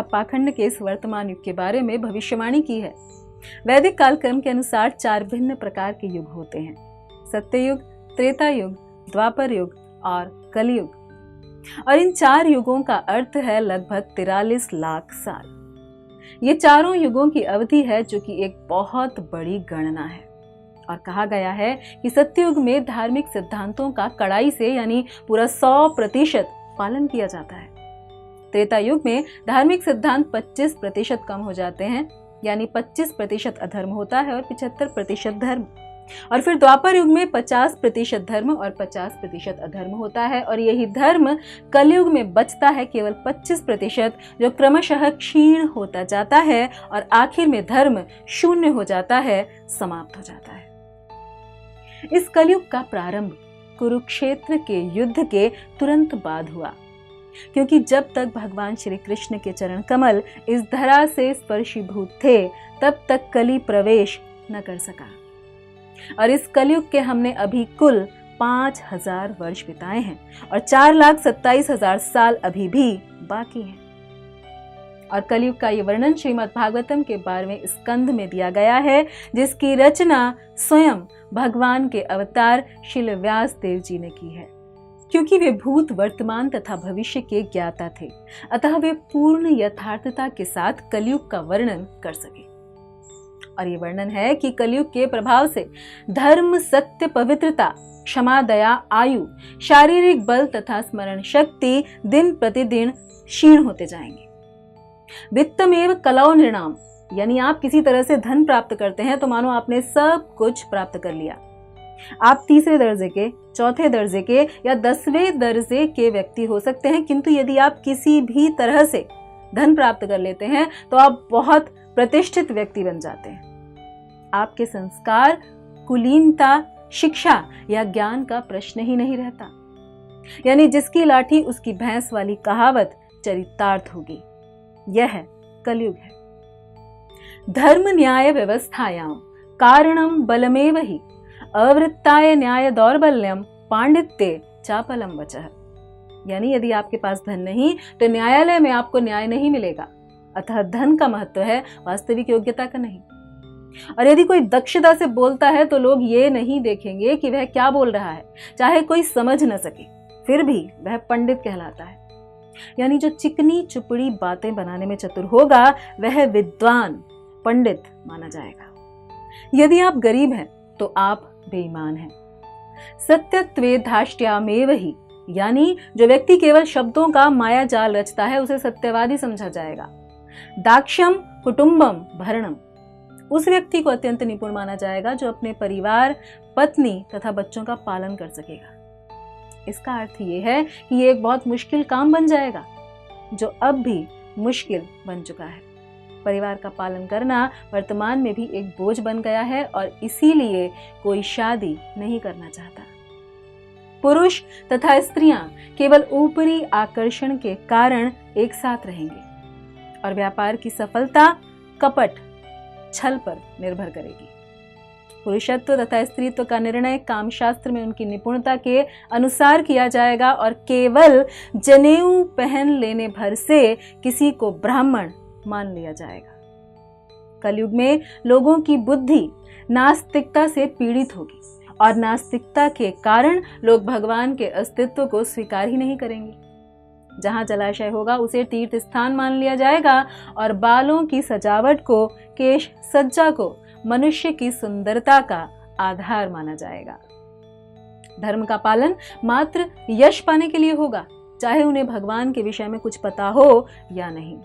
पाखंड के इस वर्तमान युग के बारे में भविष्यवाणी की है। वैदिक कालक्रम के अनुसार 4 भिन्न प्रकार के युग होते हैं: सत्ययुग, त्रेता युग, द्वापर युग और कलयुग। और इन 4 युगों का अर्थ है लगभग 43 लाख साल। ये चारों युगों की अवधि है, जो कि एक बहुत बड़ी गणना है। और कहा गया है कि सत्ययुग में धार्मिक सिद्धांतों का कड़ाई से यानी पूरा 100% पालन किया जाता है। त्रेता युग में धार्मिक सिद्धांत 25% कम हो जाते हैं, यानी 25% अधर्म होता है और 75% धर्म। और फिर द्वापर युग में 50% धर्म और 50% अधर्म होता है, और यही धर्म कलयुग में बचता है केवल 25%, जो क्रमशः क्षीण होता जाता है और आखिर में धर्म शून्य हो जाता है, समाप्त हो जाता है। इस कलयुग का प्रारंभ कुरुक्षेत्र के युद्ध के तुरंत बाद हुआ, क्योंकि जब तक भगवान श्री कृष्ण के चरण कमल इस धरा से स्पर्शीभूत थे, तब तक कली प्रवेश न कर सका। और इस कलयुग के हमने अभी कुल 5000 वर्ष बिताए हैं और 4,27,000 साल अभी भी बाकी हैं। और कलयुग का ये वर्णन श्रीमद् भागवतम के 12वें स्कंध में दिया गया है, जिसकी रचना स्वयं भगवान के अवतार श्रील व्यास देव जी ने की है। क्योंकि वे भूत, वर्तमान तथा भविष्य के ज्ञाता थे, अतः वे पूर्ण यथार्थता के साथ कलयुग का वर्णन कर सके। और ये वर्णन है कि कलयुग के प्रभाव से धर्म, सत्य, पवित्रता, क्षमा, दया, आयु, शारीरिक बल तथा स्मरण शक्ति दिन प्रतिदिन क्षीण होते जाएंगे। वित्तमेव कलौ नृणाम, यानी आप किसी तरह से धन प्राप्त करते हैं तो मानो आपने सब कुछ प्राप्त कर लिया। आप तीसरे दर्जे के, चौथे दर्जे के या 10वें दर्जे के व्यक्ति हो सकते हैं, किंतु यदि आप किसी भी तरह से धन प्राप्त कर लेते हैं तो आप बहुत प्रतिष्ठित व्यक्ति बन जाते हैं। आपके संस्कार, कुलीनता, शिक्षा या ज्ञान का प्रश्न ही नहीं रहता। यानी जिसकी लाठी उसकी भैंस वाली कहावत चरितार्थ होगी। यह कलयुग है। धर्म न्याय व्यवस्थायां कारणम बलमेव ही अवृत्ताय न्याय दौर्बल्यम पांडित्य चापलम वचः। यानी यदि आपके पास धन नहीं तो न्यायालय में आपको न्याय नहीं मिलेगा। अतः धन का महत्व है, वास्तविक योग्यता का नहीं। और यदि कोई दक्षता से बोलता है तो लोग ये नहीं देखेंगे कि वह क्या बोल रहा है, चाहे कोई समझ न सके, फिर भी वह पंडित कहलाता है। यानी जो चिकनी चुपड़ी बातें बनाने में चतुर होगा वह विद्वान, पंडित माना जाएगा। यदि आप गरीब हैं तो आप बेईमान हैं। सत्यत्वे धाष्ट्यामेव ही, यानी जो व्यक्ति केवल शब्दों का माया जाल रचता है उसे सत्यवादी समझा जाएगा। दाक्ष्यम कुटुंबम भरणम, उस व्यक्ति को अत्यंत निपुण माना जाएगा जो अपने परिवार, पत्नी तथा बच्चों का पालन कर सकेगा। इसका अर्थ ये है कि ये एक बहुत मुश्किल काम बन जाएगा, जो अब भी मुश्किल बन चुका है। परिवार का पालन करना वर्तमान में भी एक बोझ बन गया है और इसीलिए कोई शादी नहीं करना चाहता। पुरुष तथा स्त्रियां केवल ऊपरी आकर्षण के कारण एक साथ रहेंगे और व्यापार की सफलता कपट, छल पर निर्भर करेगी। पुरुषत्व तथा स्त्रीत्व का निर्णय कामशास्त्र में उनकी निपुणता के अनुसार किया जाएगा और केवल जनेऊ पहन लेने भर से किसी को ब्राह्मण मान लिया जाएगा। कलयुग में लोगों की बुद्धि नास्तिकता से पीड़ित होगी और नास्तिकता के कारण लोग भगवान के अस्तित्व को स्वीकार ही नहीं करेंगे। जहां जलाशय होगा उसे तीर्थ स्थान मान लिया जाएगा और बालों की सजावट को, केश सज्जा को मनुष्य की सुंदरता का आधार माना जाएगा। धर्म का पालन मात्र यश पाने के लिए होगा, चाहे उन्हें भगवान के विषय में कुछ पता हो या नहीं।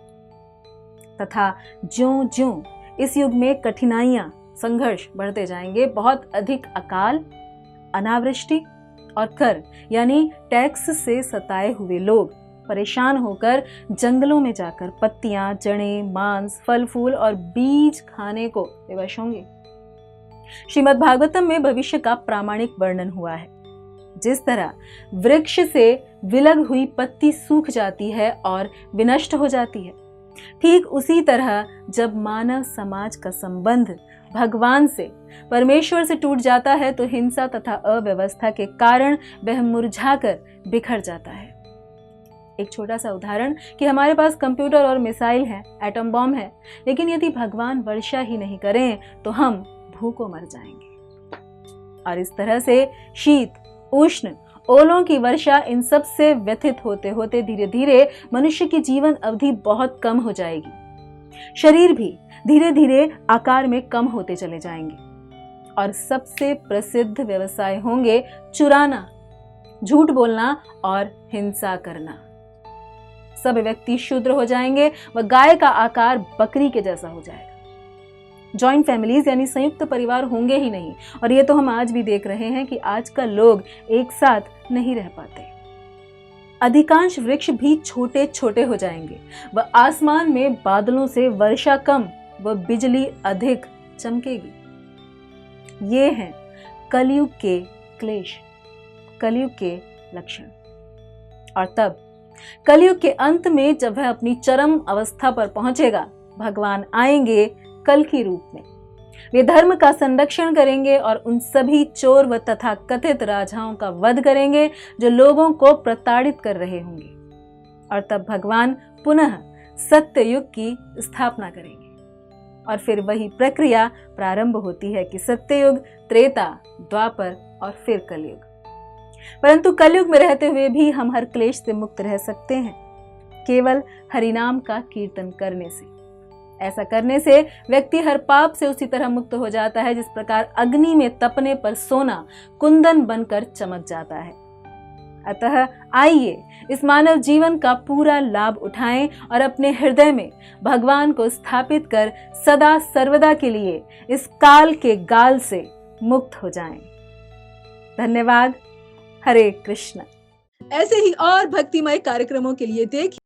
तथा ज्यों-ज्यों इस युग में कठिनाइयां, संघर्ष बढ़ते जाएंगे, बहुत अधिक अकाल, अनावृष्टि और कर यानी टैक्स से सताए हुए लोग परेशान होकर जंगलों में जाकर पत्तियां, जड़ें, मांस, फल फूल और बीज खाने को विवश होंगे। श्रीमद् भागवतम में भविष्य का प्रामाणिक वर्णन हुआ है। जिस तरह वृक्ष से विलग हुई पत्ती सूख जाती है और विनष्ट हो जाती है, ठीक उसी तरह जब मानव समाज का संबंध भगवान से, परमेश्वर से टूट जाता है तो हिंसा तथा अव्यवस्था के कारण वह मुरझाकर बिखर जाता है। एक छोटा सा उदाहरण कि हमारे पास कंप्यूटर और मिसाइल है, एटम बॉम्ब है, लेकिन यदि भगवान वर्षा ही नहीं करें तो हम भूखों मर जाएंगे। और इस तरह से शीत, उष्ण, ओलों की वर्षा, इन सब से व्यथित होते होते धीरे धीरे मनुष्य की जीवन अवधि बहुत कम हो जाएगी। शरीर भी धीरे धीरे आकार में कम होते चले जाएंगे और सबसे प्रसिद्ध व्यवसाय होंगे चुराना, झूठ बोलना और हिंसा करना। सब व्यक्ति शूद्र हो जाएंगे व गाय का आकार बकरी के जैसा हो जाएगा। जॉइंट फैमिलीज यानी संयुक्त परिवार होंगे ही नहीं, और ये तो हम आज भी देख रहे हैं कि आजकल लोग एक साथ नहीं रह पाते। अधिकांश वृक्ष भी छोटे छोटे हो जाएंगे व आसमान में बादलों से वर्षा कम व बिजली अधिक चमकेगी। ये हैं कलयुग के क्लेश, कलयुग के लक्षण। और तब कलयुग के अंत में जब वह अपनी चरम अवस्था पर पहुंचेगा, भगवान आएंगे कल की रूप में। वे धर्म का संरक्षण करेंगे और उन सभी चोर व तथा कथित राजाओं का वध करेंगे जो लोगों को प्रताड़ित कर रहे होंगे। और तब भगवान पुनः सत्य युग की स्थापना करेंगे और फिर वही प्रक्रिया प्रारंभ होती है कि सत्ययुग, त्रेता, द्वापर और फिर कलयुग। परंतु कलयुग में रहते हुए भी हम हर क्लेश से मुक्त रह सकते हैं, केवल हरिनाम का कीर्तन करने से। ऐसा करने से व्यक्ति हर पाप से उसी तरह मुक्त हो जाता है जिस प्रकार अग्नि में तपने पर सोना कुंदन बनकर चमक जाता है। अतः आइए इस मानव जीवन का पूरा लाभ उठाएं और अपने हृदय में भगवान को स्थापित कर सदा सर्वदा के लिए इस काल के गाल से मुक्त हो जाएं। धन्यवाद। हरे कृष्ण। ऐसे ही और भक्तिमय कार्यक्रमों के लिए देखिए